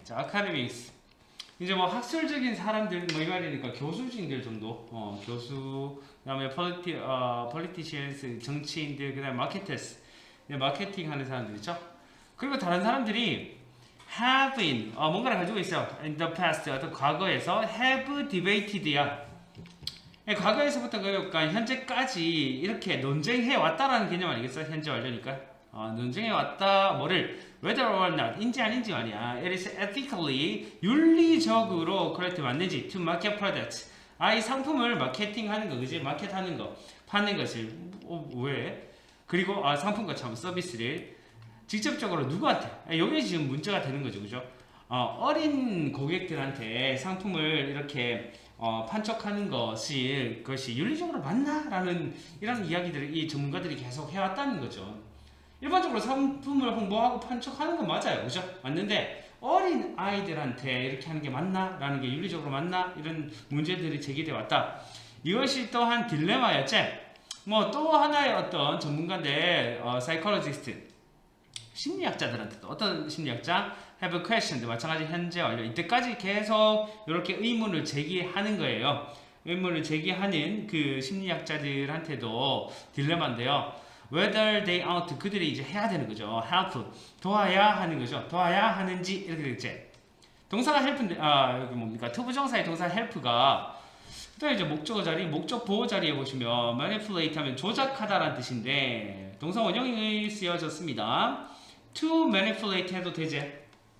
자, academics. 이제 뭐 학술적인 사람들 뭐 이 말이니까 교수진들 정도. 교수. 그다음에 politicians 정치인들. 그다음에 marketers. 마케팅 하는 사람들 있죠. 그리고 다른 사람들이 have been 뭔가를 가지고 있어. in the past 어떤 과거에서 have debated야. 과거에서부터 그러니까 현재까지 이렇게 논쟁해 왔다라는 개념 아니겠어? 현재 완료니까. 논쟁해 왔다 뭐를 whether or not 인지 아닌지 아니야. It is ethically 윤리적으로 correct 맞는지 to market products. 이 상품을 마케팅하는 거, 그지? 마켓하는 거, 파는 것을 왜? 그리고 상품과 참 서비스를 직접적으로 누구한테? 이게 지금 문제가 되는 거죠, 그죠? 어린 고객들한테 상품을 이렇게 판촉하는 그것이 윤리적으로 맞나라는 이런 이야기들을 이 전문가들이 계속 해왔다는 거죠. 일반적으로 상품을 홍보하고 판촉하는 건 맞아요, 그죠? 맞는데 어린 아이들한테 이렇게 하는 게 맞나라는 게 윤리적으로 맞나 이런 문제들이 제기돼 왔다. 이것이 또한 딜레마였지. 뭐 또 하나의 어떤 전문가인데 사이콜로지스트 심리학자들한테도 어떤 심리학자 have questioned 마찬가지 현재 완료 이때까지 계속 이렇게 의문을 제기하는 거예요. 의문을 제기하는 그 심리학자들한테도 딜레마인데요. whether they ought 그들이 이제 해야 되는 거죠. help 도와야 하는 거죠. 도와야 하는지 이렇게 되겠지. 동사가 help인데 여기 뭡니까? 투부정사의 동사 help가 또 이제 목적어 자리, 목적 보호 자리에 보시면 manipulate 하면 조작하다라는 뜻인데 동사 원형이 쓰여졌습니다. to manipulate 해도 되지.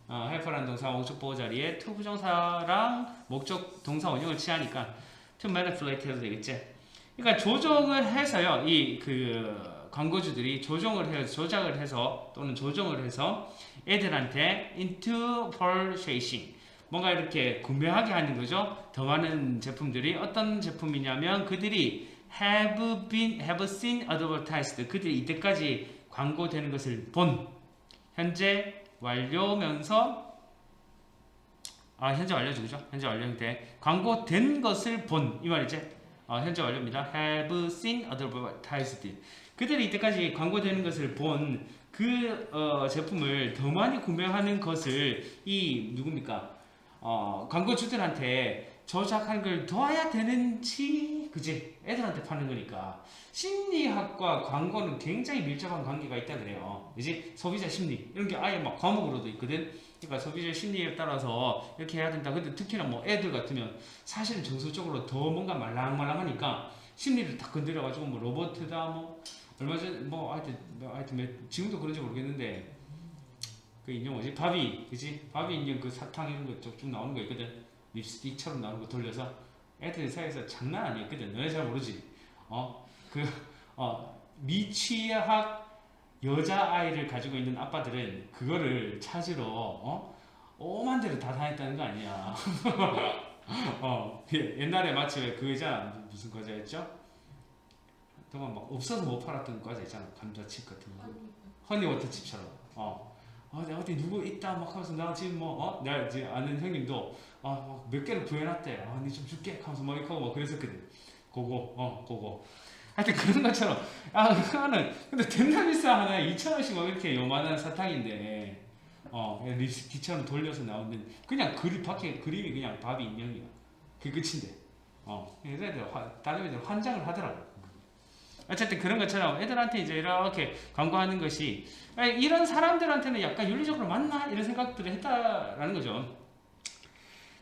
help라는 동사 목적 보호 자리에 to 부정사랑 목적 동사 원형을 취하니까 to manipulate 해도 되겠지. 그러니까 조정을 해서요. 이 광고주들이 조작을 해서 또는 조정을 해서 애들한테 into purchasing 뭔가 이렇게 구매하게 하는 거죠. 더 많은 제품들이 어떤 제품이냐면 그들이 have seen advertised 그들이 이때까지 광고되는 것을 본 현재 완료면서 현재 완료죠, 그죠? 현재 완료인데 광고된 것을 본 이 말이지. 현재 완료입니다. have seen advertised 그들이 이때까지 광고되는 것을 본 그 제품을 더 많이 구매하는 것을 이 누굽니까? 광고주들한테 조작한 걸 도와야 되는지, 그지? 애들한테 파는 거니까. 심리학과 광고는 굉장히 밀접한 관계가 있다 그래요. 그지? 소비자 심리. 이런 게 아예 막 과목으로도 있거든? 그러니까 소비자 심리에 따라서 이렇게 해야 된다. 근데 특히나 뭐 애들 같으면 사실은 정서적으로 더 뭔가 말랑말랑하니까 심리를 딱 건드려가지고 뭐 로버트다 뭐 얼마 전에 뭐 하여튼 지금도 그런지 모르겠는데 그 인형 뭐지? 바비, 그지? 바비 인형 그 사탕 이런 거 쭉 나오는 거 있거든. 립스틱처럼 나오는 거 돌려서 애들 사이에서 장난 아니었거든. 너네 잘 모르지? 미취학 여자아이를 가지고 있는 아빠들은 그거를 찾으러 오만 대로 다 다녔다는 거 아니야. 옛날에 마치 왜 그거잖아. 무슨 과자였죠? 동안 막 없어서 못 팔았던 과자 있잖아. 감자칩 같은 거. 허니워터칩처럼. 내가 어디 누구 있다 막 하면서 나 지금 내가 이제 아는 형님도 몇 개를 구해놨대. 니 좀 줄게 하면서 막 이렇게 하고 막 그랬었거든. 그거. 하여튼 그런 것처럼 그거는 근데 된다비싸 하나에 2,000원씩 막 이렇게 요만한 사탕인데 립스틱처럼 돌려서 나오는 그냥 밖에 그림이 그냥 바비 인형이야. 그게 끝인데 다른 애들 환장을 하더라고. 어쨌든 그런 것처럼 애들한테 이제 이렇게 광고하는 것이 이런 사람들한테는 약간 윤리적으로 맞나 이런 생각들을 했다라는 거죠.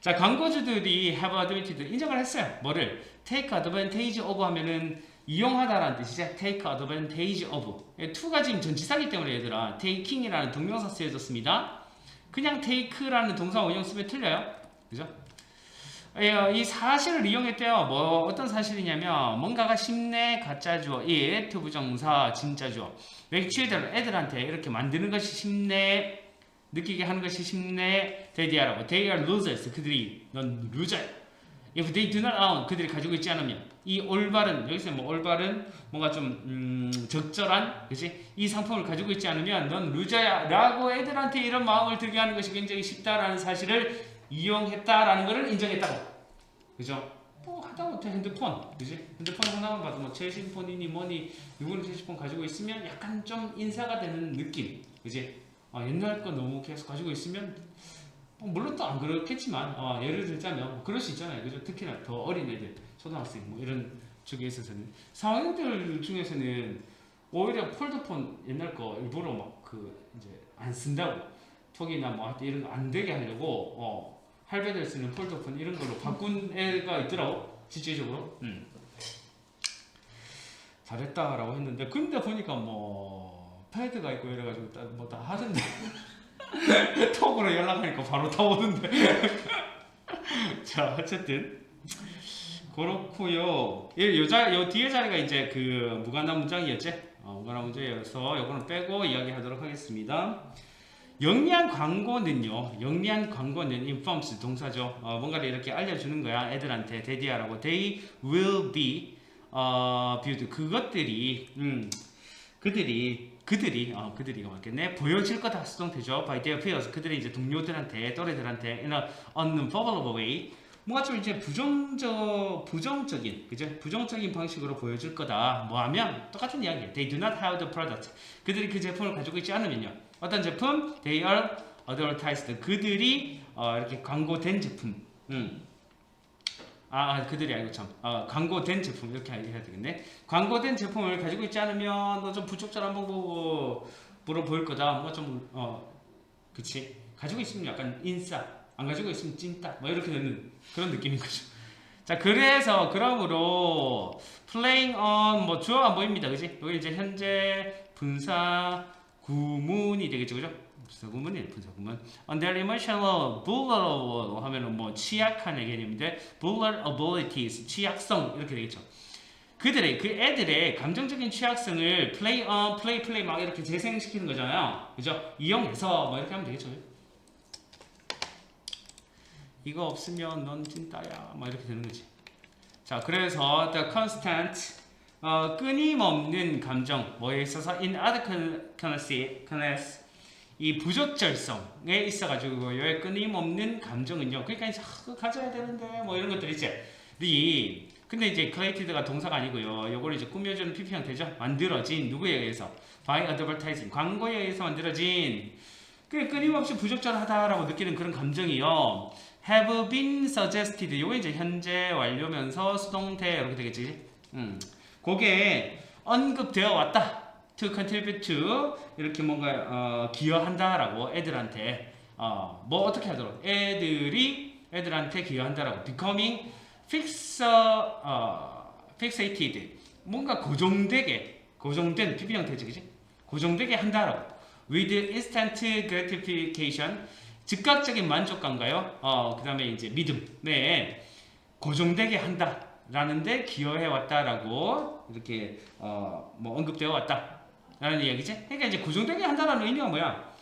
자, 광고주들이 have admitted 인정을 했어요. 뭐를 take advantage of 하면은 이용하다라는 뜻이죠. take advantage of. 두 가지 전치사기 때문에 얘들아 taking이라는 동명사 쓰여졌습니다. 그냥 take라는 동사 원형 쓰면 틀려요. 그죠? 이 사실을 이용했대요. 뭐 어떤 사실이냐면 뭔가가 심내 가짜 주어 이 투부정사 진짜 주어 맥취애들 애들한테 이렇게 만드는 것이 심내 느끼게 하는 것이 심내 대디하라고 they are losers 그들이 넌 루저야. if they do not own 그들이 가지고 있지 않으면 이 올바른 여기서 뭐 올바른 뭔가 좀 적절한 그치 이 상품을 가지고 있지 않으면 넌 루저야 라고 애들한테 이런 마음을 들게 하는 것이 굉장히 쉽다라는 사실을 이용했다라는 것을 인정했다고. 그죠? 하다못해 핸드폰, 그지? 핸드폰 하나만 봐도 뭐 최신폰이니 뭐니 누구는 최신폰 가지고 있으면 약간 좀 인사가 되는 느낌, 그지? 옛날 거 너무 계속 가지고 있으면 물론 또 안 그렇겠지만 예를 들자면 그럴 수 있잖아요. 그죠? 특히나 더 어린 애들, 초등학생 뭐 이런 쪽에 있어서는 4학년들 중에서는 오히려 폴더폰 옛날 거 일부러 막 그 이제 안 쓴다고 톡이나 뭐 이런 거 안 되게 하려고 할배들 쓰는 폴더폰 이런 걸로 바꾼 애가 있더라고 실질적으로. 잘했다라고 했는데 근데 보니까 뭐 패드가 있고 이래가지고 뭐 다 하던데 톡으로 연락하니까 바로 다 오던데. 자 어쨌든 그렇고요. 요 뒤에 자리가 이제 그 무관한 문장이었지. 무관한 문장이어서 요거는 빼고 이야기하도록 하겠습니다. 영리한 광고는요. 영리한 광고는 informs 동사죠. 뭔가를 이렇게 알려주는 거야. 애들한테 대디하라고. They will be built. 그들이가 맞겠네. 보여질 거다 수동태죠. By their peers. 그들이 이제 동료들한테, 또래들한테 in a unfavorable way. 뭔가 좀 이제 부정적인, 그죠? 부정적인 방식으로 보여줄 거다. 뭐 하면 똑같은 이야기예요. They do not have the product. 그들이 그 제품을 가지고 있지 않으면요. 어떤 제품? They are advertised. 그들이 이렇게 광고된 제품. 그들이 아니고 참. 광고된 제품 이렇게 해야 되겠네. 광고된 제품을 가지고 있지 않으면 너 좀 부적절한 방법으로 보일 거다. 뭔가 좀 그치? 가지고 있으면 약간 인싸. 안 가지고 있으면 찐따. 뭐 이렇게 되는 그런 느낌인 거죠. 자, 그러므로 playing on 뭐 주어가 안 보입니다. 그지? 여기 이제 현재 분사 구문이 되겠죠. 그죠? 분사 구문이에요. 분사 구문. On their emotional vulnerable 하면은 뭐 취약한의 개념인데 vulnerabilities 취약성 이렇게 되겠죠. 그 애들의 감정적인 취약성을 play 막 이렇게 재생시키는 거잖아요. 그죠? 이용해서 뭐 이렇게 하면 되겠죠. 이거 없으면 넌 찐따야. 막 이렇게 되는 거지. 자, 그래서 the constant 끊임없는 감정 뭐에 있어서 inadequacy 이 부적절성에 있어가지고 여기 끊임없는 감정은요. 그러니까 이제 가져야 되는데 뭐 이런 것들 있지. 근데 이제 created가 동사가 아니고요. 요걸 이제 꾸며주는 PP 형태죠. 만들어진 누구에 의해서? by advertising 광고에 의해서 만들어진 끊임없이 부적절하다라고 느끼는 그런 감정이요. have been suggested. 요게 이제 현재 완료면서 수동태 이렇게 되겠지. 그게 언급되어 왔다. to contribute to 이렇게 뭔가 기여한다라고 애들한테 뭐 어떻게 하도록 애들한테 기여한다라고 becoming fixated 뭔가 고정된 PP 형태지, 그지? 고정되게 한다라고. with instant gratification 즉각적인 만족감가요. 그 다음에 이제 믿음에 고정되게 한다라는데 기여해 왔다라고 이렇게 뭐 언급되어 왔다라는 이야기지. 그러니까 이제 고정되게 한다라는 의미가 뭐야?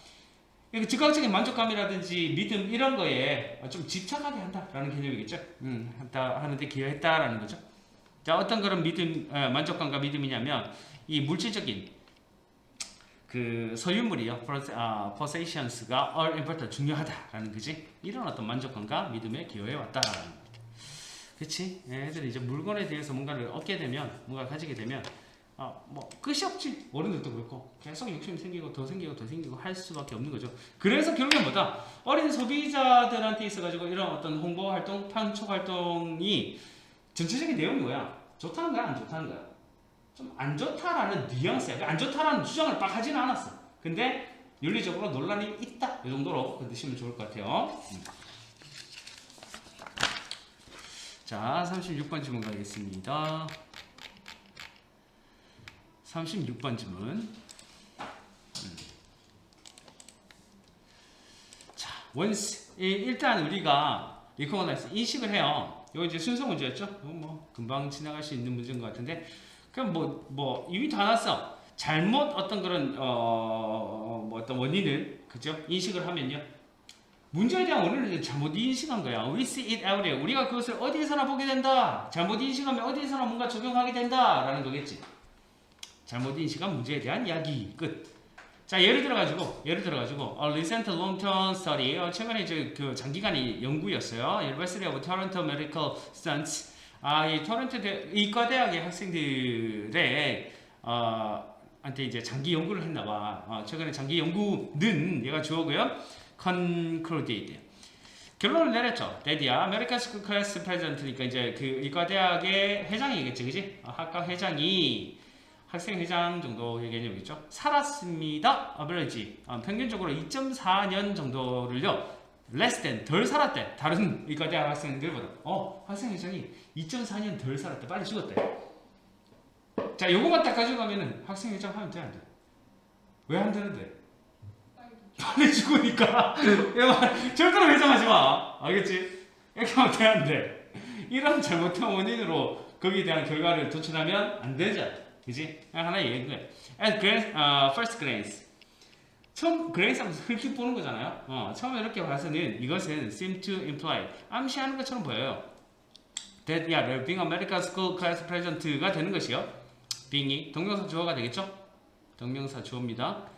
그러니까 즉각적인 만족감이라든지 믿음 이런 거에 좀 집착하게 한다라는 개념이겠죠. 하는데 기여했다라는 거죠. 자, 어떤 그런 만족감과 믿음이냐면 이 물질적인 그 소유물이요, possessions가 all important 중요하다라는 거지. 이런 어떤 만족감과 믿음에 기여해 왔다라는 거. 그렇지? 애들이 이제 물건에 대해서 뭔가를 얻게 되면, 뭔가 가지게 되면, 뭐 끝이 없지. 어른들도 그렇고 계속 욕심이 생기고 더 생기고 할 수밖에 없는 거죠. 그래서 결국엔 뭐다? 어린 소비자들한테 있어가지고 이런 어떤 홍보 활동, 판촉 활동이 전체적인 내용이 뭐야? 좋다는 거야, 안 좋다는 거야? 좀 안 좋다라는 뉘앙스야. 안 좋다라는 주장을 딱 하지는 않았어. 근데 윤리적으로 논란이 있다. 이 정도로 드시면 좋을 것 같아요. 자, 36번 질문 가겠습니다. 36번 질문. 자, once 일단 우리가 recognize 인식을 해요. 이거 이제 순서 문제였죠? 뭐 금방 지나갈 수 있는 문제인 것 같은데. 그럼 뭐 이미 다 났어. 잘못 어떤 그런 뭐 어떤 원인을 그죠? 인식을 하면요. 문제에 대한 원인을 잘못 인식한 거야. We see it everywhere. 우리가 그것을 어디에서나 보게 된다. 잘못 인식하면 어디에서나 뭔가 적용하게 된다라는 거겠지. 잘못 인식한 문제에 대한 이야기 끝. 자, 예를 들어가지고 a recent long-term study. 최근에 이제 그 장기간의 연구였어요. University of Toronto Medical Students. 이 토론토 의과대학의 학생들의 한테 이제 장기 연구를 했나봐. 최근에 장기 연구는 얘가 주어고요. concluded. 결론을 내렸죠. 데디야 아메리칸 스쿨 클래스 프레젠트니까 이제 그 의과대학의 회장이겠지, 그지? 학과 회장이 학생 회장 정도의 개념이겠죠. 살았습니다. average 평균적으로 2.4년 정도를요. less than 덜 살았대. 다른 의과대학 학생들보다. 학생 회장이 2.4년 덜 살았대. 빨리 죽었대. 자, 요거만 딱 가져가면은 학생 회장 하면 돼, 안 돼? 왜 안 되는데? 빨리 죽으니까. 야, 절대로 회장하지 마. 알겠지? 이렇게 하면 돼, 안 돼? 이런 잘못한 원인으로 거기에 대한 결과를 도출하면 안 되잖아. 그지? 하나의 예고야. First glance. 처음 글레이스 하면서 흙이 보는 거잖아요. 처음에 이렇게 봐서는 이것은 seem to imply 암시하는 것처럼 보여요. That yeah, being American school class present가 되는 것이요. being이 동명사 주어가 되겠죠? 동명사 주어입니다.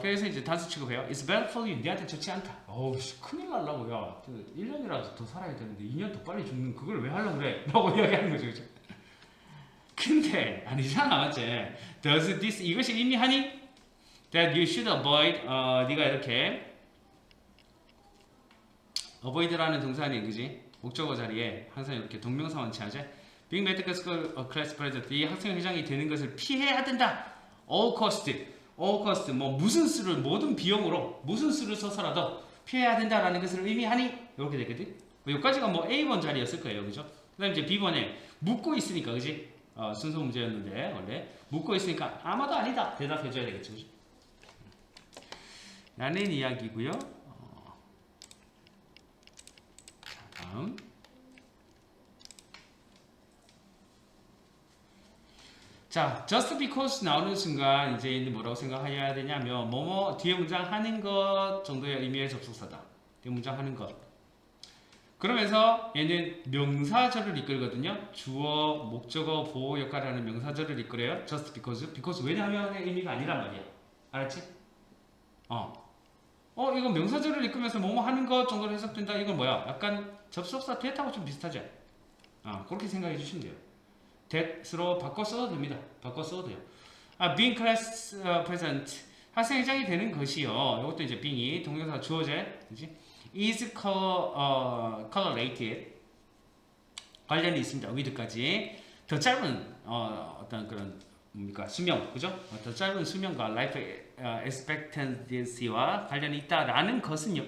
그래서 이제 단수 취급해요. It's bad for you. 니한테 좋지 않다. 어우, 큰일 날라고. 야, 1년이라도 더 살아야 되는데 2년 더 빨리 죽는 그걸 왜 하려고 그래? 라고 이야기하는 거죠. 그죠? 근데 아니잖아, 맞지? Does this 이것이 의미하니? That you should avoid 네가 이렇게 avoid라는 동사니, 그지? 목적어 자리에 항상 이렇게 동명사만 취하지. Being medical school class president 이 학생 회장이 되는 것을 피해야 된다. All cost 뭐 무슨 수를 모든 비용으로 무슨 수를 써서라도 피해야 된다라는 것을 의미하니 이렇게 되거든. 여기까지가 뭐 A 번 자리였을 거예요, 그죠? 그다음 이제 B번에 묻고 있으니까, 그지? 순서 문제였는데 원래 묻고 있으니까 아마도 아니다 대답해줘야 되겠죠, 그죠? 라는 이야기고요. 다음. 자, just because 나오는 순간 이제 뭐라고 생각해야 되냐면 뭐뭐 뒤에 문장 하는 것 정도의 의미의 접속사다. 뒤에 문장 하는 것. 그러면서 얘는 명사절을 이끌거든요. 주어, 목적어, 보호 역할을 하는 명사절을 이끌어요. just because 왜냐하면의 의미가 아니란 말이야. 알았지? 이건 명사절을 이끌면서 뭐뭐 하는 것 정도로 해석된다. 이건 뭐야? 약간 접속사 that하고 좀 비슷하죠? 그렇게 생각해 주시면 돼요. that으로 바꿔 써도 됩니다. 바꿔 써도 돼요. being class present 학생회장이 되는 것이요. 이것도 이제 being이 동명사 주어제, 그지? is correlated 관련이 있습니다. with까지 더 짧은 어떤 그런 뭡니까 수명, 그죠? 더 짧은 수명과 life expectancy와 관련이 있다라는 것은요.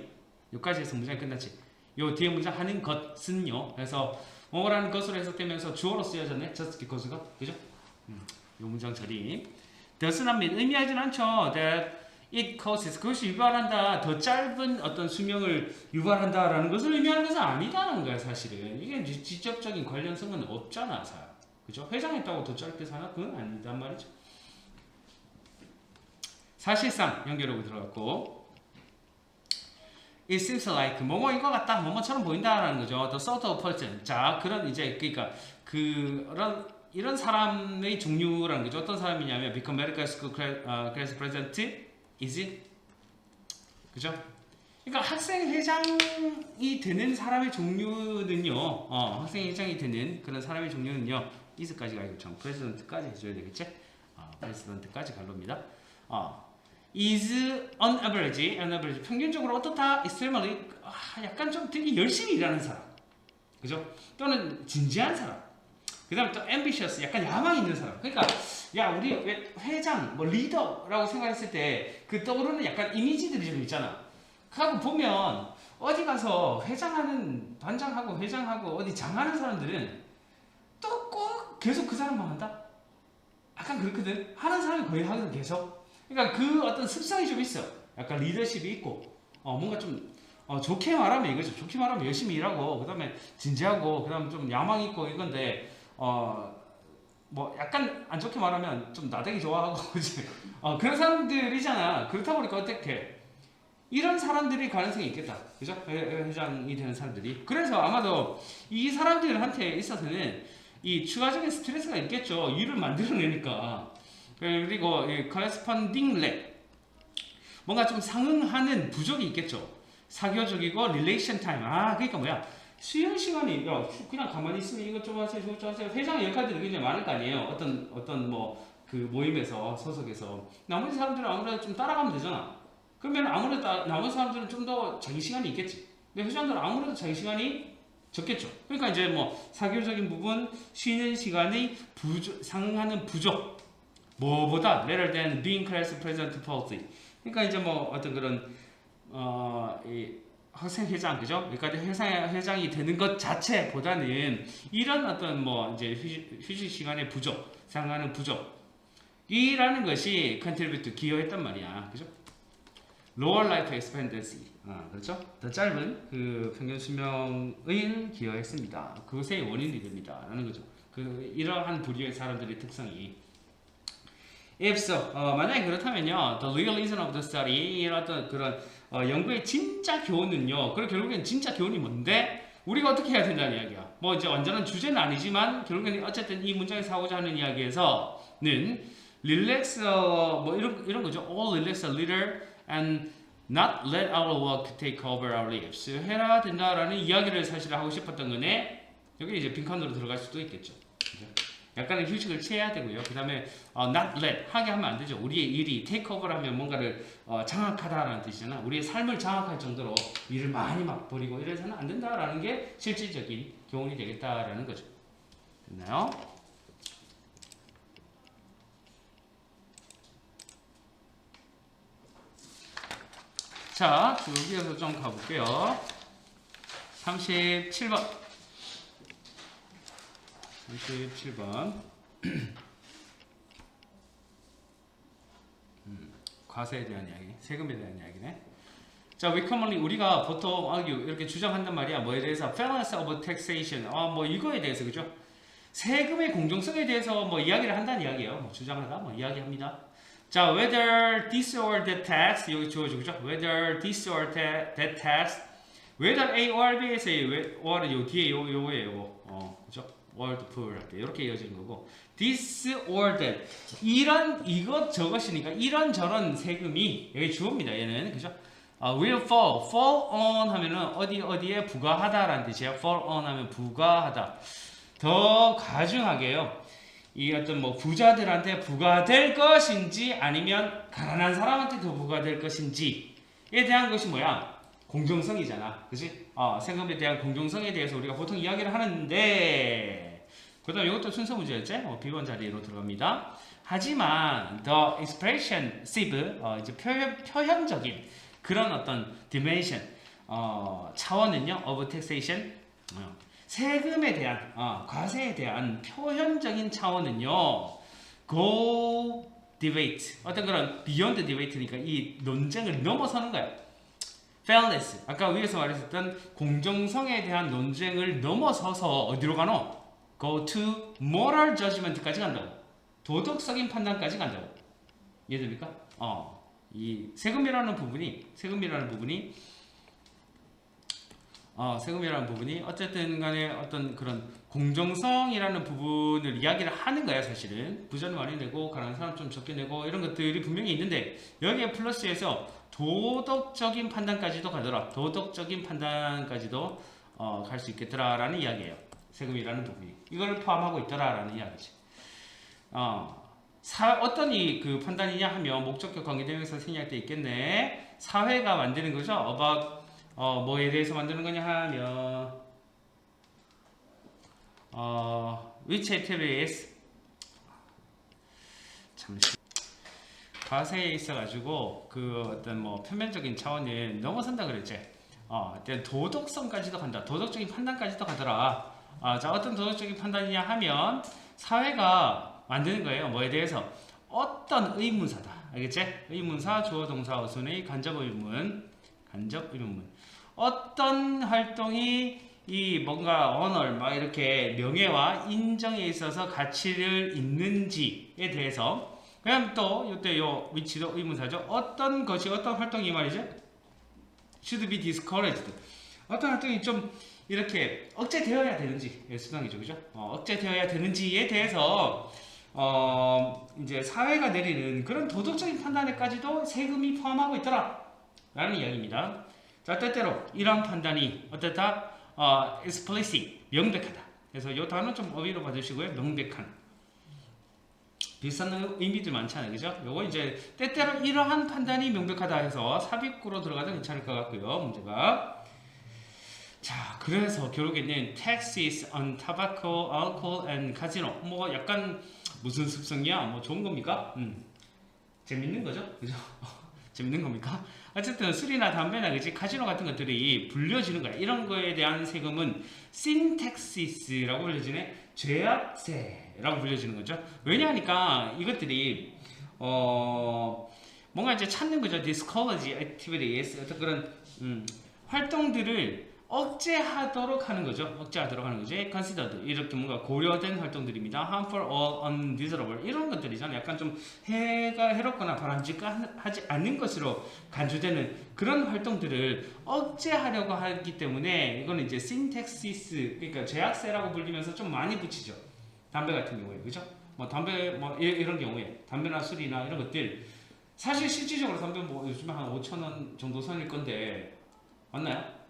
여기까지 해서 문장이 끝났지. 요 뒤에 문장 하는 것은요. 그래서 뭐라는 것으로 해석되면서 주어로 쓰여졌네. just because가, 그죠? 요 문장 처리. does not mean 의미하진 않죠. that it causes 그것이 유발한다. 더 짧은 어떤 수명을 유발한다라는 것을 의미하는 것은 아니다는 거야, 사실은. 이게 직접적인 관련성은 없잖아, 그죠? 회장했다고 더 짧게 사나? 그건 아니단 말이죠. 사실상 연결하고 들어갔고, it seems like 뭐뭐인 것 같다, 뭐뭐처럼 보인다라는 거죠. the sort of person. 자, 그런 이제 그러니까 이런 사람의 종류라는 거죠. 어떤 사람이냐면 become medical school class president is, 그죠? 그러니까 학생 회장이 되는 사람의 종류는요. 학생 회장이 되는 그런 사람의 종류는요. is까지 가고 참 president까지 해줘야 되겠지? president까지 갈겁니다. is on average 평균적으로 어떻다? extremely 약간 좀 되게 열심히 일하는 사람, 그죠? 또는 진지한 사람. 그다음에 또 ambitious 약간 야망 있는 사람. 그러니까 야 우리 회장 뭐 리더라고 생각했을 때 그 떠오르는 약간 이미지들이 좀 있잖아. 하고 보면 어디 가서 회장하는 반장하고 회장하고 어디 장하는 사람들은 또 꼭 계속 그 사람만 한다. 약간 그렇거든. 하는 사람이 거의 하거든 계속. 그러니까 그 어떤 습성이 좀 있어. 약간 리더십이 있고, 뭔가 좀 좋게 말하면 이거죠. 좋게 말하면 열심히 일하고, 그다음에 진지하고, 그다음에 좀 야망 있고 이건데, 뭐 약간 안 좋게 말하면 좀 나대기 좋아하고, 그지? 그런 사람들이잖아. 그렇다 보니까 어떻게 이런 사람들이 가능성이 있겠다, 그죠? 회장이 되는 사람들이. 그래서 아마도 이 사람들한테 있어서는 이 추가적인 스트레스가 있겠죠. 일을 만들어내니까. 그리고 corresponding lag 뭔가 좀 상응하는 부족이 있겠죠. 사교적이고 relation time. 그러니까 뭐야? 쉬는 시간이 그냥 가만히 있으면 이것 좀 하세요, 저것 좀 하세요. 회장의 역할들이 굉장히 많을 거 아니에요. 어떤 뭐 그 모임에서 소속에서 나머지 사람들은 아무래도 좀 따라가면 되잖아. 그러면 아무래도 나머지 사람들은 좀 더 자기 시간이 있겠지. 근데 회사원들은 아무래도 자기 시간이 적겠죠. 그러니까 이제 뭐 사교적인 부분, 쉬는 시간이 상하는 부족. 뭐보다 rather than being class president policy. 그러니까 이제 뭐 어떤 그런 이 학생 회장 그죠? 여기까지 회장이 되는 것 자체보다는 이런 어떤 뭐 이제 휴식 시간의 부족, 상하는 부족이라는 것이 contribute 기여했단 말이야, 그죠? lower life expectancy, 그렇죠? 더 짧은 그 평균 수명을 기여했습니다. 그것의 원인이 됩니다.라는 거죠. 그 이러한 부류의 사람들의 특성이. If so, 만약에 그렇다면요, the real reason of the study, 이런 어떤 그런 연구의 진짜 교훈은요, 그리고 결국엔 진짜 교훈이 뭔데? 우리가 어떻게 해야 된다는 이야기야. 뭐 이제 완전한 주제는 아니지만 결국엔 어쨌든 이 문장에서 하고자 하는 이야기에서는 relax, 뭐 이런 거죠. All relax a little and not let our work take over our lives. 해야 된다라는 이야기를 사실 하고 싶었던 거네. 여기 이제 빈칸으로 들어갈 수도 있겠죠. 그죠? 약간의 휴식을 취해야 되고요. 그 다음에 not let 하게 하면 안 되죠. 우리의 일이 take over 하면 뭔가를 장악하다라는 뜻이잖아. 우리의 삶을 장악할 정도로 일을 많이 막 버리고 이래서는 안 된다라는 게 실질적인 교훈이 되겠다라는 거죠. 됐나요? 자, 쭉 이어서 좀 가볼게요. 37번. 37번. 과세에 대한 이야기, 세금에 대한 이야기네. 자, we commonly 우리가 보통 이렇게 주장한단 말이야. 뭐에 대해서 fairness of taxation. 뭐 이거에 대해서 그죠? 세금의 공정성에 대해서 뭐 이야기를 한다는 이야기예요. 뭐 주장하다, 뭐 이야기합니다. 자, whether this or that tax 여기 주어지고 그죠? Whether this or that tax, whether A or B에서 or은 요 뒤에 요거예요. 그죠? or the poor 할 때 이렇게 이어지는 거고, this or that 이것 저것이니까 이런 저런 세금이 여기 주어입니다. 얘는 그죠? will fall on 하면은 어디에 부과하다라는 뜻이에요. fall on 하면 부과하다. 더 가중하게요. 이 어떤 뭐 부자들한테 부과될 것인지 아니면 가난한 사람한테 더 부과될 것인지에 대한 것이 뭐야? 공정성이잖아. 그치? 세금에 대한 공정성에 대해서 우리가 보통 이야기를 하는데, 그 다음 이것도 순서 문제였지? B1 자리로 들어갑니다. 하지만 the expressive, 이제 표현적인 그런 어떤 dimension, 차원은요, of taxation, 세금에 대한, 과세에 대한 표현적인 차원은요, go debate, 어떤 그런 beyond debate니까 이 논쟁을 넘어서는 거야. fairness, 아까 위에서 말했었던 공정성에 대한 논쟁을 넘어서서 어디로 가노? go to moral judgment까지 간다고. 도덕적인 판단까지 간다고. 이해됩니까? 이 세금이라는 부분이 어쨌든 간에 어떤 그런 공정성이라는 부분을 이야기를 하는 거야, 사실은. 부자는 많이 내고 가난한 사람 좀 적게 내고 이런 것들이 분명히 있는데, 여기에 플러스해서 도덕적인 판단까지도 가더라. 도덕적인 판단까지도 갈 수 있겠더라라는 이야기예요. 세금이라는 부분이 이걸 포함하고 있더라라는 이야기지. 어떤 그 판단이냐 하면 목적격 관계대명사 생략할 때 있겠네. 사회가 만드는 거죠. about 뭐에 대해서 만드는 거냐 하면 which activities, 잠시 과세에 있어가지고 그 어떤 뭐 표면적인 차원을 넘어선다 그랬지. 도덕성까지도 간다. 도덕적인 판단까지도 가더라. 자, 어떤 도덕적인 판단이냐 하면 사회가 만드는 거예요. 뭐에 대해서? 어떤 의문사다. 알겠지? 의문사, 주어, 동사, 어순의 간접 의문. 어떤 활동이 이 뭔가 언어, 막 이렇게 명예와 인정에 있어서 가치를 있는지에 대해서. 그냥 또 이때 요 위치도 의문사죠. 어떤 것이 어떤 활동이 말이죠? should be discouraged. 어떤 활동이 좀 이렇게 억제되어야 되는지, 수당이죠, 그죠? 억제되어야 되는지에 대해서 이제 사회가 내리는 그런 도덕적인 판단에까지도 세금이 포함하고 있더라 라는 이야기입니다. 자, 때때로 이런 판단이 어떻다? explicit, 명백하다. 그래서 이 단어 좀 어휘로 봐주시고요. 명백한. 비슷한 의미들 많잖아요, 그죠? 요거 이제 때때로 이러한 판단이 명백하다 해서 삽입구로 들어가도 괜찮을 것 같고요. 문제가 자, 그래서 결국에는 taxes on tobacco, alcohol and casino. 뭐 약간 무슨 습성이야? 뭐 좋은 겁니까? 재밌는 거죠? 그죠? 재밌는 겁니까? 어쨌든 술이나 담배나 그지 카지노 같은 것들이 불려지는 거야. 이런 거에 대한 세금은 sin taxes라고 불려지네. 죄악세라고 불려지는 거죠. 왜냐하니까 이것들이 뭔가 이제 찾는 거죠. discourage activities 어떤 그런 활동들을 억제하도록 하는 거죠. 억제하도록 하는 거죠. considered 이렇게 뭔가 고려된 활동들입니다. harmful or undesirable 이런 것들이잖아요. 약간 좀 해롭거나 바람직하지 않는 것으로 간주되는 그런 활동들을 억제하려고 하기 때문에 이거는 이제 syntaxis 그러니까 죄악세라고 불리면서 좀 많이 붙이죠. 담배 같은 경우에 그죠? 뭐 담배 뭐 이런 경우에 담배나 술이나 이런 것들 사실 실질적으로 담배 뭐 요즘에 한 5,000원 정도 선일 건데 맞나요?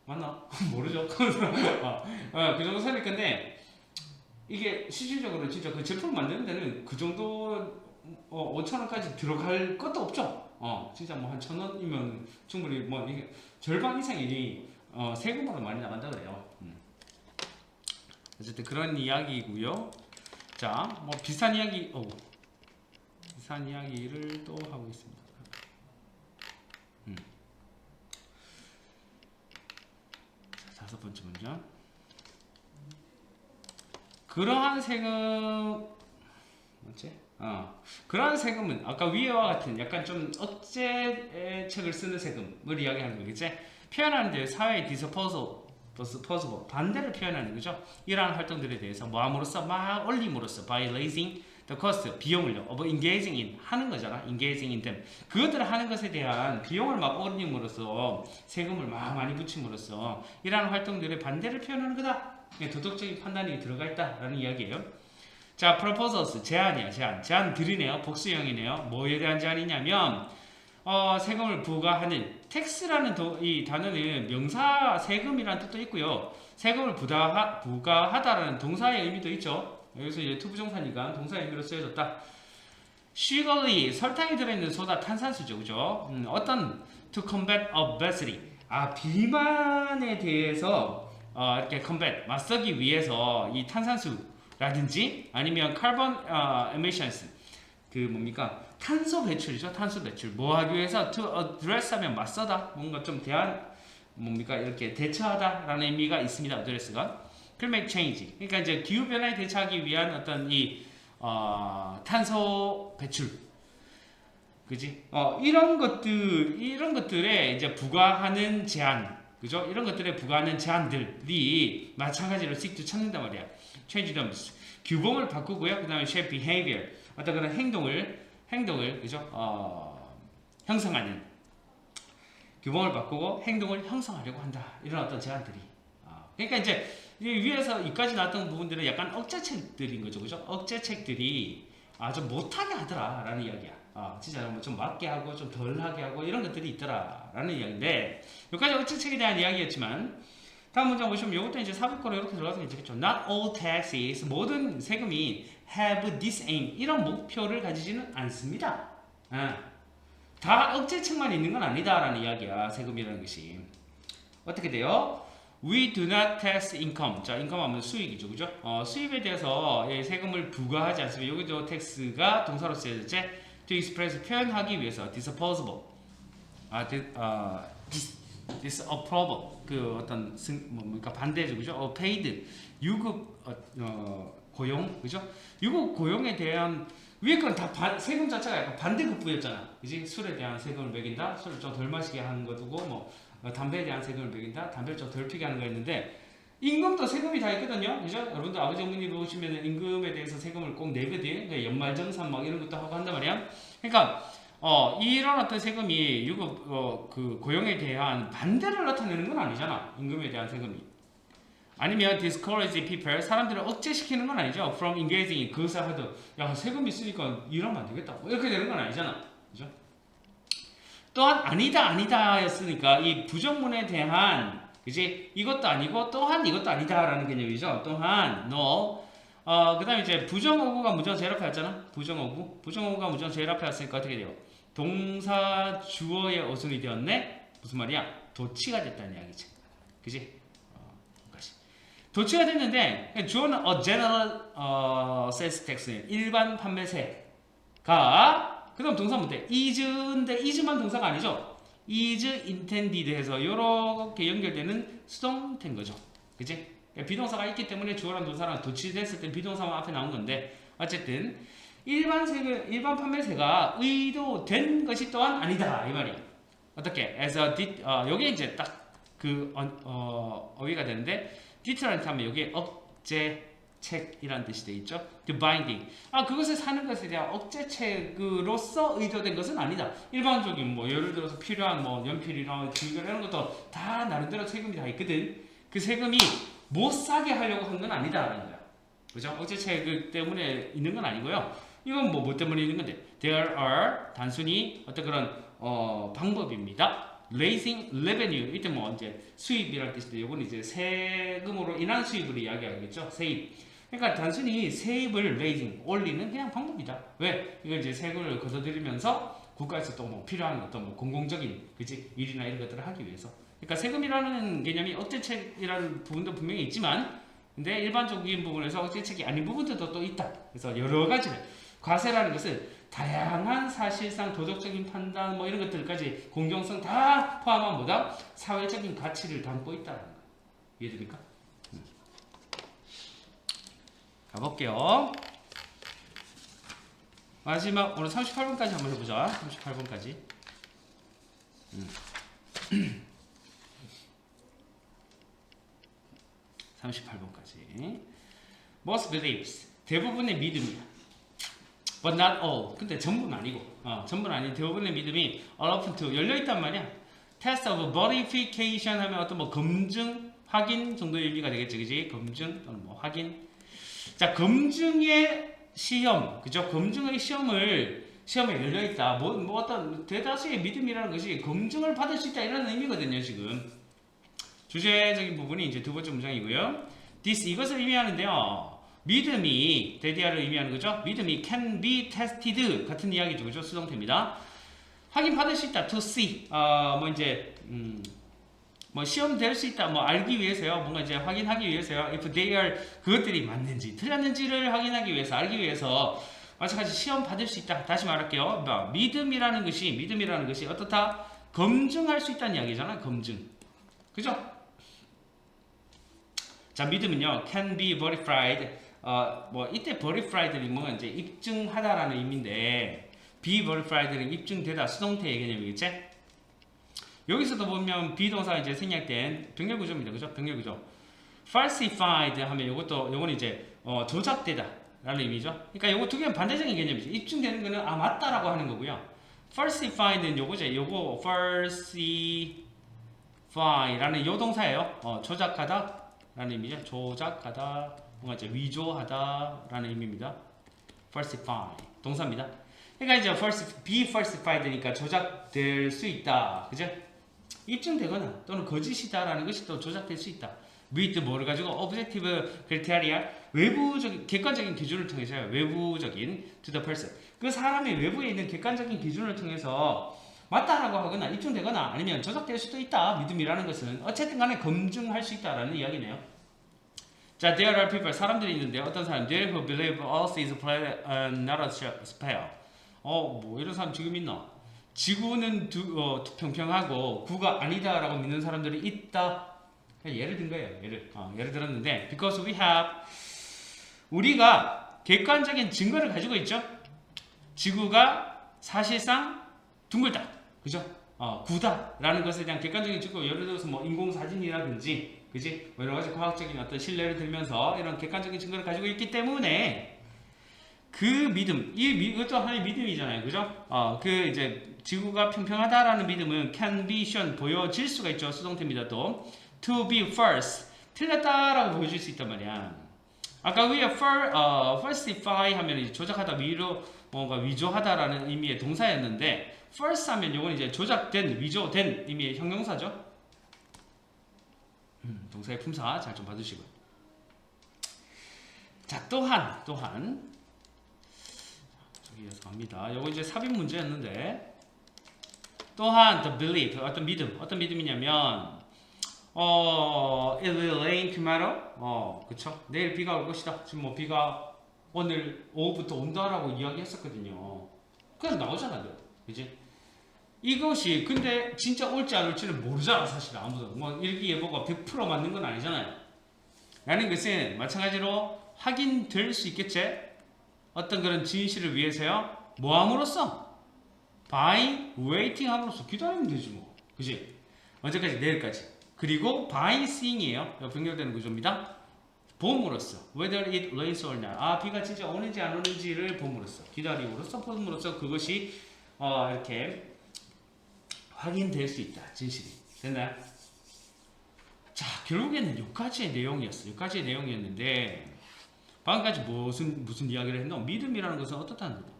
맞나? 모르죠. 그 정도 선일 건데 이게 실질적으로 진짜 그 제품 만드는 데는 그 정도 5,000원까지 들어갈 것도 없죠. 진짜 뭐 한 1,000원이면 충분히 뭐 이게 절반 이상이 세금으로 많이 나간다 그래요. 어쨌든 그런 이야기고요. 자, 뭐 비슷한 이야기를 또 하고 있습니다. 다섯 번째 문장. 그러한 세금 뭐지? 그러한 세금은 아까 위에와 같은 약간 좀 억제책을 쓰는 세금을 이야기하는 거겠지? 표현하는데 사회의 disposable 반대를 표현하는 거죠. 이러한 활동들에 대해서 뭐함으로써 막 올림으로써 by raising the cost 비용을요 of engaging in 하는 거잖아. engaging in them 그것들을 하는 것에 대한 비용을 막 올림으로써 세금을 막 많이 붙임으로써 이러한 활동들의 반대를 표현하는 거다. 도덕적인 판단이 들어가 있다라는 이야기예요. 자, proposals 제안이야. 제안들이네요. 복수형이네요. 뭐에 대한 제안이냐면 세금을 부과하는 tax라는 이 단어는 명사 세금이라는 뜻도 있고요. 세금을 부과하다라는 동사의 의미도 있죠. 여기서 이제 투부정사니까 동사의 의미로 쓰여졌다. sugarly 설탕이 들어있는 소다 탄산수죠, 그죠? 어떤 to combat obesity 비만에 대해서 이렇게 combat 맞서기 위해서 이 탄산수라든지 아니면 carbon emissions 그 뭡니까? 탄소 배출이죠. 탄소 배출. 뭐 하기 위해서 to address 하면 맞서다. 뭔가 좀 뭡니까? 이렇게 대처하다라는 의미가 있습니다. address가. climate change. 그러니까 이제 기후 변화에 대처하기 위한 어떤 이 탄소 배출. 그지? 이런 것들에 이제 부과하는 제한. 그죠? 이런 것들에 부과하는 제한들이 마찬가지로 seek to 찾는단 말이야. change terms. 규범을 바꾸고요. 그다음에 shape behavior. 어떤 그런 행동을 그죠? 형성하는 규범을 바꾸고 행동을 형성하려고 한다. 이런 어떤 제안들이. 그러니까 이제 위에서 이까지 나왔던 부분들은 약간 억제책들인 거죠, 그죠? 억제책들이 좀 못하게 하더라라는 이야기야. 진짜 좀 맞게 하고 좀 덜하게 하고 이런 것들이 있더라라는 이야기인데 여기까지 억제책에 대한 이야기였지만 다음 문장 보시면 이것도 이제 사법고로 이렇게 들어가서 있겠죠. Not all taxes 모든 세금이 have this aim 이런 목표를 가지지는 않습니다. 다 억제책만 있는 건 아니다라는 이야기야. 세금이라는 것이 어떻게 돼요? We do not tax income. 자, income 하면 수익이죠, 그죠? 수입에 대해서 세금을 부과하지 않습니다. 여기도 tax가 동사로 쓰여졌지. To express 표현하기 위해서 disposable, disapproval 그 어떤 뭡니까 반대죠, 그죠? paid 유급 고용, 그죠? 유급 고용에 대한 위에 건 다 세금 자체가 약간 반대급부였잖아, 그지? 술에 대한 세금을 매긴다, 술을 좀 덜 마시게 하는 거고 뭐. 담배에 대한 세금을 매긴다. 담배를 좀 덜 피게 하는 거였는데 임금도 세금이 다 있거든요. 그죠? 여러분들 아버지 어머니 보시면 임금에 대해서 세금을 꼭 내거든. 그러니까 연말정산 막 이런 것도 하고 한단 말이야. 그러니까 이런 어떤 세금이 유급 그 고용에 대한 반대를 나타내는 건 아니잖아. 임금에 대한 세금이. 아니면 discourage people 사람들을 억제시키는 건 아니죠. From engaging in 그것을 하도 야 세금 있으니까 일하면 안 되겠다. 뭐 이렇게 되는 건 아니잖아. 그죠? 또한 아니다였으니까 이 부정문에 대한 그지 이것도 아니고 또한 이것도 아니다라는 개념이죠. 또한 no 그다음에 이제 부정어구가 문장 제일 앞에 왔잖아. 부정어구가 문장 제일 앞에 왔으니까 어떻게 돼요? 동사 주어의 어순이 되었네. 무슨 말이야? 도치가 됐다는 이야기지. 그지? 도치가 됐는데 주어는 a general sales tax 일반 판매세가 그다음 동사 뭔데? is인데 is만 동사가 아니죠. is intended 해서 이렇게 연결되는 수동태인 거죠. 그지? 비동사가 있기 때문에 주어랑 동사랑 도치됐을 때 비동사만 앞에 나온 건데 어쨌든 일반 판매세가 의도된 것이 또한 아니다 이 말이. 어떻게? 여기 이제 딱 그 어휘가 되는데 deterrent 하면 여기에 억제책이라는 뜻이 돼 있죠. The binding. 그것을 사는 것에 대한 억제책으로서 의도된 것은 아니다. 일반적인 뭐 예를 들어서 필요한 뭐 연필이나 줄겨 이런 것도 다 나름대로 세금이 다 있거든. 그 세금이 못 사게 하려고 한 건 아니다라는 거야. 그죠? 억제책 때문에 있는 건 아니고요. 이건 뭐 때문에 있는 건데 there are 단순히 어떤 그런 방법입니다. raising revenue 이때 뭐 이제 수입이라는 뜻인데 이건 이제 세금으로 인한 수입을 이야기하겠죠. 세입. 그러니까 단순히 세입을 raising 올리는 그냥 방법이다. 왜? 이걸 이제 세금을 걷어들이면서 국가에서 또 뭐 필요한 어떤 뭐 공공적인 그지 일이나 이런 것들을 하기 위해서. 그러니까 세금이라는 개념이 억제책이라는 부분도 분명히 있지만 근데 일반적인 부분에서 억제책이 아닌 부분들도 또 있다. 그래서 여러 가지를 과세라는 것은 다양한 사실상 도덕적인 판단 뭐 이런 것들까지 공정성 다 포함한 뭐다? 사회적인 가치를 담고 있다는 거예요. 이해됩니까? 가볼게요. 마지막 오늘 38번까지 한번 해보자. 38번까지. 38번까지. Most believes. 대부분의 믿음이야. But not all. 근데 전부는 아니고. 전부는 아닌 대부분의 믿음이 are open to. 열려있단 말이야. Test of verification 하면 어떤 뭐 검증, 확인 정도의 의미가 되겠지. 그지? 검증 또는 뭐 확인. 자, 검증의 시험. 그죠? 검증의 시험에 열려있다. 뭐 어떤 대다수의 믿음이라는 것이 검증을 받을 수 있다. 이런 의미거든요, 지금. 주제적인 부분이 이제 두 번째 문장이고요. This, 이것을 의미하는데요. 믿음이, 데디아를 의미하는 거죠. 믿음이 can be tested. 같은 이야기죠. 그죠? 수동태입니다. 확인받을 수 있다. to see. 뭐 이제, 뭐 시험 될 수 있다. 뭐 알기 위해서요. 뭔가 이제 확인하기 위해서요. If they are, 그것들이 맞는지, 틀렸는지를 확인하기 위해서, 알기 위해서 마찬가지 시험 받을 수 있다. 다시 말할게요. 믿음이라는 것이 어떻다? 검증할 수 있다는 이야기잖아. 검증. 그죠? 자, 믿음은요. can be verified. 뭐 이때 verified는 뭐가 이제 입증하다라는 의미인데 be verified는 입증되다 수동태의 개념이겠지? 여기서도 보면 비동사가 이제 생략된 병렬 구조입니다. 그죠? 병렬 구조. falsified 하면 요거는 이제 조작되다라는 의미죠. 그러니까 요거 두 개는 반대적인 개념이죠. 입증되는 거는 맞다라고 하는 거고요. falsified는 요거죠. 요거 falsify라는 요 동사예요. 조작하다라는 의미죠. 조작하다. 뭔가 이제 위조하다라는 의미입니다. falsify 동사입니다. 그러니까 이제 be falsified니까 조작될 수 있다, 그죠? 입증되거나 또는 거짓이다라는 것이 또 조작될 수 있다. with 뭐를 가지고 objective criteria 외부적인 객관적인 기준을 통해서요. 외부적인 to the person 그 사람의 외부에 있는 객관적인 기준을 통해서 맞다라고 하거나 입증되거나 아니면 조작될 수도 있다. 믿음이라는 것은 어쨌든 간에 검증할 수 있다라는 이야기네요. 자, there are people, 사람들이 있는데 어떤 사람? There who believe Earth is a planet and not a sphere. 뭐 이런 사람 지금 있나? 지구는 평평하고 구가 아니다라고 믿는 사람들이 있다. 예를 든 거예요. 예를 들었는데 because 우리가 객관적인 증거를 가지고 있죠. 지구가 사실상 둥글다. 그죠? 구다라는 것에 대한 객관적인 증거, 예를 들어서 뭐 인공사진이라든지 그지? 여러 가지 과학적인 어떤 신뢰를 들면서 이런 객관적인 증거를 가지고 있기 때문에 그 믿음, 이것도 하나의 믿음이잖아요. 그죠? 이제 지구가 평평하다라는 믿음은 can be shown, 보여질 수가 있죠. 수동태입니다. 또 to be false, 틀렸다라고 보여줄 수 있단 말이야. 아까 위에 falsify 하면 이제 조작하다, 뭔가 위조하다라는 의미의 동사였는데 false 하면 요건 이제 조작된, 위조된 의미의 형용사죠. 동사의 품사 잘 좀 봐주시고요. 자, 또한 저기에서 갑니다. 요거 이제 삽입 문제였는데 또한 the belief 어떤 믿음이냐면 it will rain tomorrow. 그쵸? 내일 비가 올 것이다. 지금 뭐 비가 오늘 오후부터 온다라고 이야기했었거든요. 그냥 나오잖아요. 그지? 이것이 근데 진짜 올지 안 올지는 모르잖아. 사실 아무도 뭐 일기예보가 100% 맞는 건 아니잖아요. 라는 것은 마찬가지로 확인될 수 있겠지? 어떤 그런 진실을 위해서요. 뭐 함으로써? by waiting 함으로써 기다리면 되지 뭐. 그지? 언제까지? 내일까지. 그리고 by seeing이에요. 변경되는 구조입니다. 봄으로써 whether it rains or not. 비가 진짜 오는지 안 오는지를 봄으로써 기다림으로써 봄으로써 그것이 이렇게 확인될 수 있다. 진실이. 됐나요? 자, 결국에는 여기까지의 내용이었어요. 여기까지의 내용이었는데 방금까지 무슨 이야기를 했노? 믿음이라는 것은 어떻다는 거죠?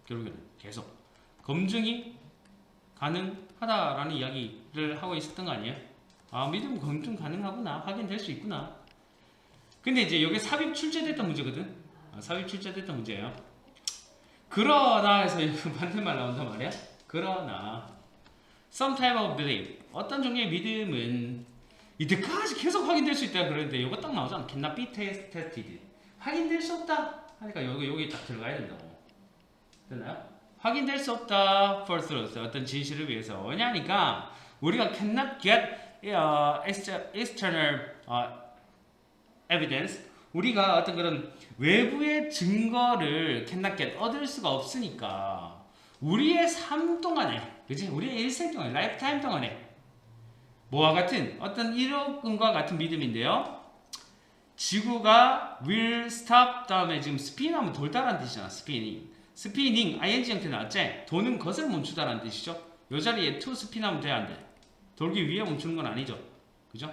결국에는 계속 검증이 가능하다라는 이야기를 하고 있었던 거 아니에요? 믿음 검증 가능하구나. 확인될 수 있구나. 근데 이제 여기 삽입 출제됐던 문제거든. 삽입 출제됐던 문제예요. 그러나 해서 반대말 나온단 말이야. 그러나 some type of belief 어떤 종류의 믿음은 이때까지 계속 확인될 수 있다 그랬는데 이거 딱 나오잖아. cannot be tested 확인될 수 없다 하니까 여기 딱 들어가야 된다고. 됐나요? 확인될 수 없다 for truth 어떤 진실을 위해서 왜냐니까 우리가 cannot get external evidence 우리가 어떤 그런 외부의 증거를 cannot get 얻을 수가 없으니까 우리의 삶 동안에 그치? 우리의 일생 동안에 라이프타임 동안에 뭐와 같은 어떤 이론과 같은 믿음인데요. 지구가 will stop 다음에 지금 spin하면 돌다라는 뜻이잖아. spinning ing 형태 나왔지? 도는 것을 멈추다라는 뜻이죠. 이 자리에 to spin하면 돼 안 돼? 돌기 위해 멈추는 건 아니죠. 그죠?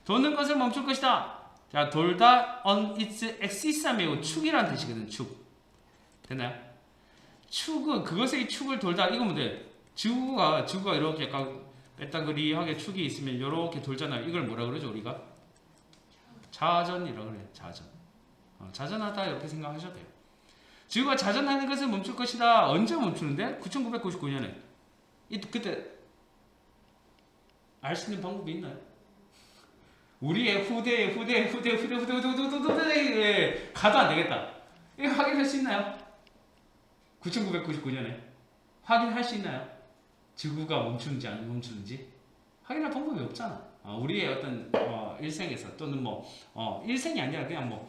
도는 것을 멈출 것이다. 자, 돌다 on its axis 하면 축이라는 뜻이거든. 축. 됐나요? 축은 그것의 축을 돌다 이거면 돼. 지구가 이렇게 약간 빼따그리하게 축이 있으면 이렇게 돌잖아요. 이걸 뭐라 그러죠 우리가? 자전이라고 그래요. 자전. 자전하다 이렇게 생각하셔도 돼요. 지구가 자전하는 것을 멈출 것이다. 언제 멈추는데? 1999년에. 그때 알 수 있는 방법이 있나요? 우리의 후대에 가도 안 되겠다. 이거 확인할 수 있나요? 1999년에 확인할 수 있나요? 지구가 멈추는지 안 멈추는지 확인할 방법이 없잖아. 우리의 어떤 일생에서 또는 일생이 아니라 그냥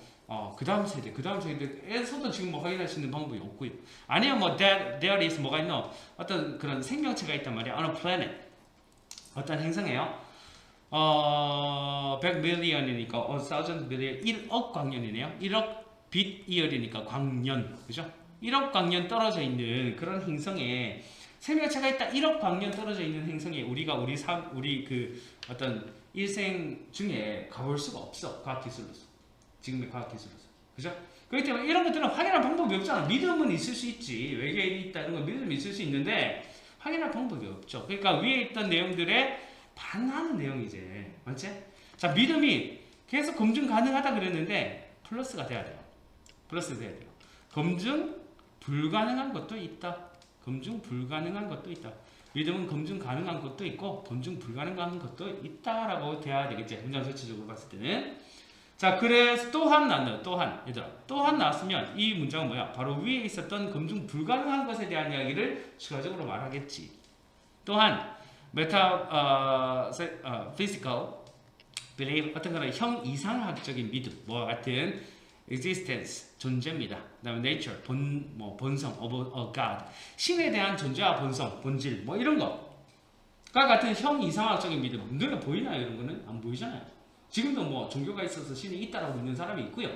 그 다음 세대에서도 지금 확인할 수 있는 방법이 없고요. 아니면 there is 뭐가 있노? 어떤 그런 생명체가 있단 말이야. on a planet 어떤 행성에요. 100 million이니까 1000 million 1억 광년이네요. 1억 빛이열이니까 광년 그죠? 1억 광년 떨어져 있는 그런 행성에 생명체가 있다. 1억 광년 떨어져 있는 행성에 우리 그 어떤 일생 중에 가볼 수가 없어. 과학기술로서. 지금의 과학기술로서. 그죠? 그렇기 때문에 이런 것들은 확인할 방법이 없잖아. 믿음은 있을 수 있지. 외계인이 있다. 이런 건 믿음이 있을 수 있는데 확인할 방법이 없죠. 그러니까 위에 있던 내용들에 반하는 내용이지. 맞지? 자, 믿음이 계속 검증 가능하다 그랬는데 플러스가 돼야 돼요. 플러스 돼야 돼요. 검증 불가능한 것도 있다. 검증 불가능한 것도 있다. 믿음은 검증 가능한 것도 있고 검증 불가능한 것도 있다라고 돼야 되겠지. 문장 설치적으로 봤을 때는. 자, 그래서 또한 나왔네요. 또한 나왔으면 이 문장은 뭐야? 바로 위에 있었던 검증 불가능한 것에 대한 이야기를 추가적으로 말하겠지. 또한 physical belief 어떤 거는 형 이상학적인 믿음 뭐와 같은 existence 존재입니다. 그다음에 nature 본성 of God 신에 대한 존재와 본질 이런 거가 같은 형 이상학적인 믿음 눈에 보이나요? 이런 거는 안 보이잖아요. 지금도 종교가 있어서 신이 있다라고 믿는 사람이 있고요.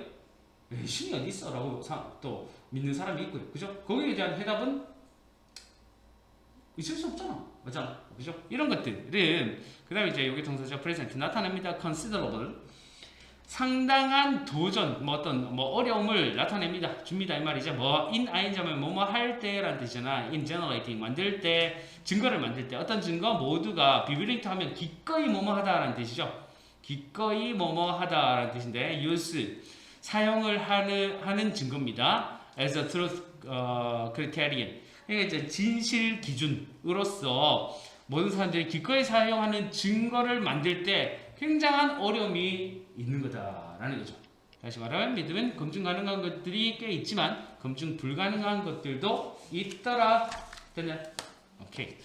신이 어디 있어라고 또 믿는 사람이 있고요. 그죠? 거기에 대한 해답은 있을 수 없잖아. 맞잖아. 그죠? 이런 것들은 그 다음에 이제 여기 동사자 present 나타냅니다. considerable 상당한 도전 어떤 어려움을 나타냅니다. 줍니다. 이 말이죠. in ing하면 뭐뭐 할 때라는 뜻이잖아. in generating 만들 때 증거를 만들 때 어떤 증거 모두가 be willing to 하면 기꺼이 뭐뭐 하다라는 뜻이죠. 기꺼이 뭐뭐 하다라는 뜻인데 use 사용을 하는 증거입니다. as a truth criterion 이게 이제 진실 기준으로서 모든 사람들이 기꺼이 사용하는 증거를 만들 때 굉장한 어려움이 있는 거다라는 거죠. 다시 말하면 믿음은 검증 가능한 것들이 꽤 있지만 검증 불가능한 것들도 있더라. 됐냐? 오케이.